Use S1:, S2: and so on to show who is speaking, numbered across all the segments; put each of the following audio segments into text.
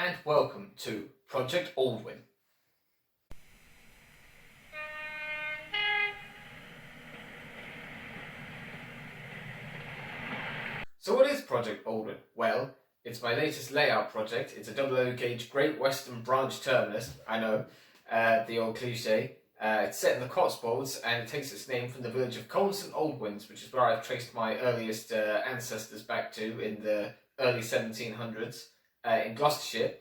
S1: and welcome to Project Aldwyn. So what is Project Aldwyn? Well, it's my latest layout project. It's a 00 gauge Great Western Branch terminus. I know, the old cliche. It's set in the Cotswolds and it takes its name from the village of Colston Aldwyns, which is where I've traced my earliest ancestors back to in the early 1700s in Gloucestershire.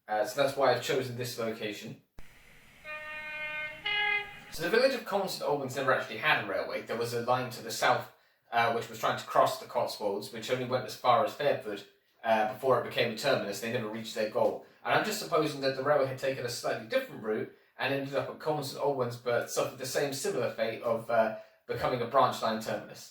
S1: So that's why I've chosen this location. So the village of Colston Aldwyns never actually had a railway. There was a line to the south which was trying to cross the Cotswolds, which only went as far as Fairford before it became a terminus. They never reached their goal. And I'm just supposing that the railway had taken a slightly different route and ended up at Colston Aldwyns, but suffered the same similar fate of becoming a branch line terminus.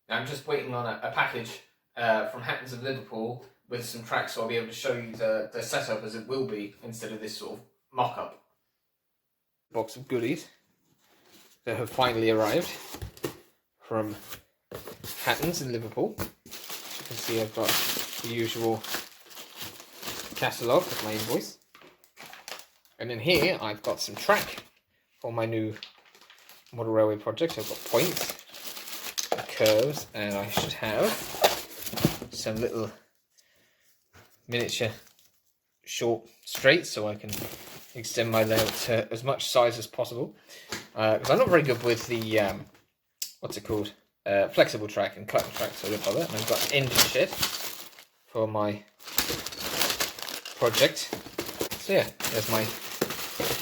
S1: Now I'm just waiting on a package from Hattons of Liverpool with some tracks, so I'll be able to show you the setup as it will be instead of this sort of mock-up. Box of goodies that have finally arrived from Hattons in Liverpool. As you can see, I've got the usual catalogue with my invoice, and in here I've got some track for my new model railway project. I've got points, curves, and I should have some little miniature short straights so I can extend my layout to as much size as possible, because I'm not very good with the what's it called, flexible track and cutting track, so I don't bother. And I've got an engine shed for my project. So yeah, there's my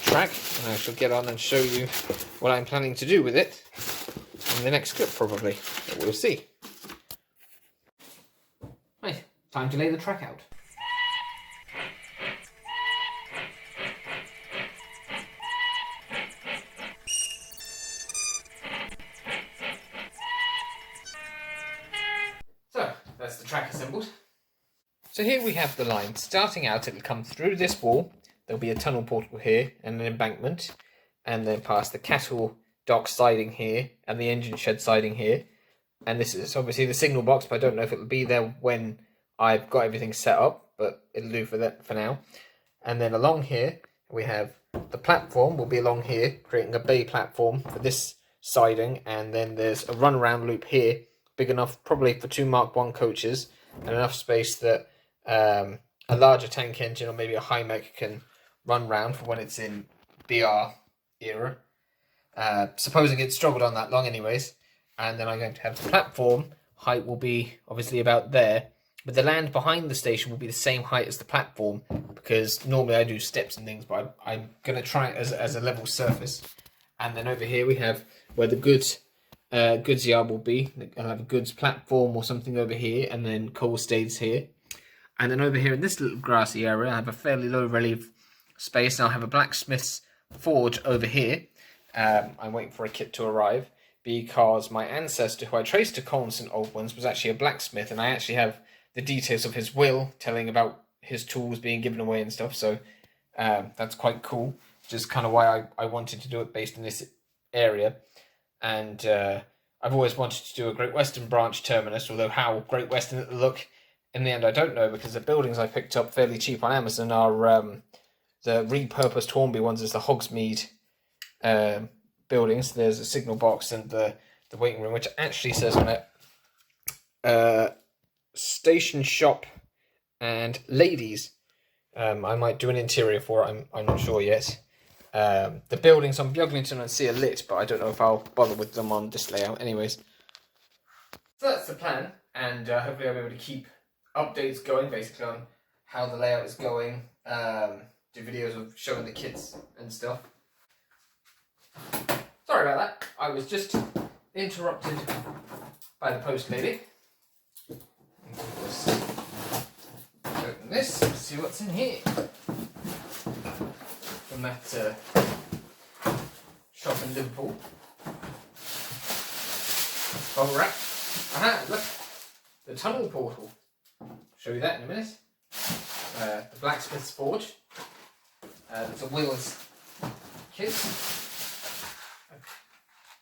S1: track, and I shall get on and show you what I'm planning to do with it in the next clip probably, but we'll see. Right, time to lay the track out. So, that's the track assembled. So here we have the line. Starting out, it'll come through this wall. There'll be a tunnel portal here and an embankment, and then past the cattle dock siding here and the engine shed siding here. And this is obviously the signal box, but I don't know if it'll be there when I've got everything set up, but it'll do for that for now. And then along here, we have the platform will be along here, creating a bay platform for this siding, and then there's a runaround loop here, big enough probably for 2 Mark 1 coaches, and enough space that a larger tank engine or maybe a high mech can run round for when it's in BR era. Supposing it struggled on that long anyways. And then I'm going to have the platform height will be obviously about there, but the land behind the station will be the same height as the platform, because normally I do steps and things, but I'm going to try it as a level surface. And then over here we have where the goods yard will be. I'll have a goods platform or something over here, and then coal stays here. And then over here in this little grassy area I have a fairly low relief space, and I'll have a blacksmith's forge over here. I'm waiting for a kit to arrive, because my ancestor, who I traced to Colston Aldwyns, was actually a blacksmith, and I actually have the details of his will telling about his tools being given away and stuff, so that's quite cool. Just kind of why I wanted to do it based in this area. And I've always wanted to do a Great Western branch terminus, although how Great Western it'll look in the end I don't know, because the buildings I picked up fairly cheap on Amazon are the repurposed Hornby ones as the Hogsmeade buildings. There's a signal box and the waiting room, which actually says on it station shop and ladies. I might do an interior for it, I'm not sure yet. The buildings on Beaglington-On-Sea are lit, but I don't know if I'll bother with them on this layout anyways. So that's the plan, and hopefully I'll be able to keep updates going basically on how the layout is going, do videos of showing the kits and stuff. Sorry about that, I was just interrupted by the post lady. Just open this, see what's in here. From that shop in Liverpool. Bubble wrap. Aha, look, the tunnel portal. Show you that in a minute. The blacksmith's forge. There's a wheels kit,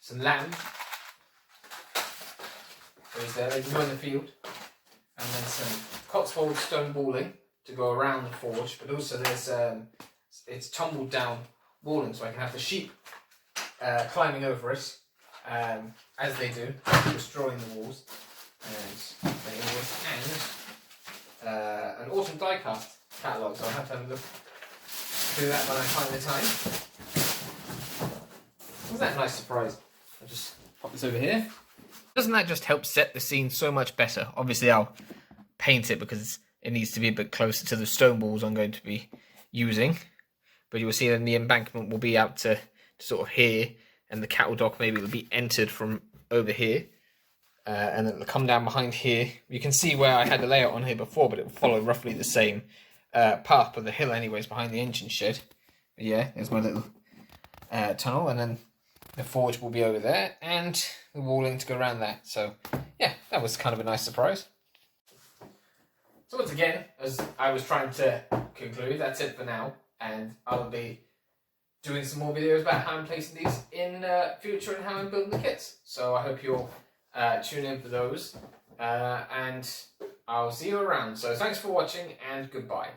S1: some lamb goes there, they can go in the field, and then some Cotswold stone walling to go around the forge, but also there's it's tumbled down walling, so I can have the sheep climbing over it, as they do, destroying the walls, and an autumn diecast catalogue, so I'll have to have a look through that when I find the time. Wasn't that a nice surprise? I'll just pop this over here. Doesn't that just help set the scene so much better? Obviously I'll paint it because it needs to be a bit closer to the stone walls I'm going to be using, but you will see then the embankment will be out to sort of here, and the cattle dock maybe will be entered from over here, and then it'll come down behind here. You can see where I had the layout on here before, but it will follow roughly the same path, but the hill anyways behind the engine shed. But yeah, there's my little tunnel, and then the forge will be over there, and the walling to go around that. So yeah, that was kind of a nice surprise. So once again, as I was trying to conclude, that's it for now, and I'll be doing some more videos about how I'm placing these in future and how I'm building the kits. So I hope you'll tune in for those, and I'll see you around. So thanks for watching, and goodbye.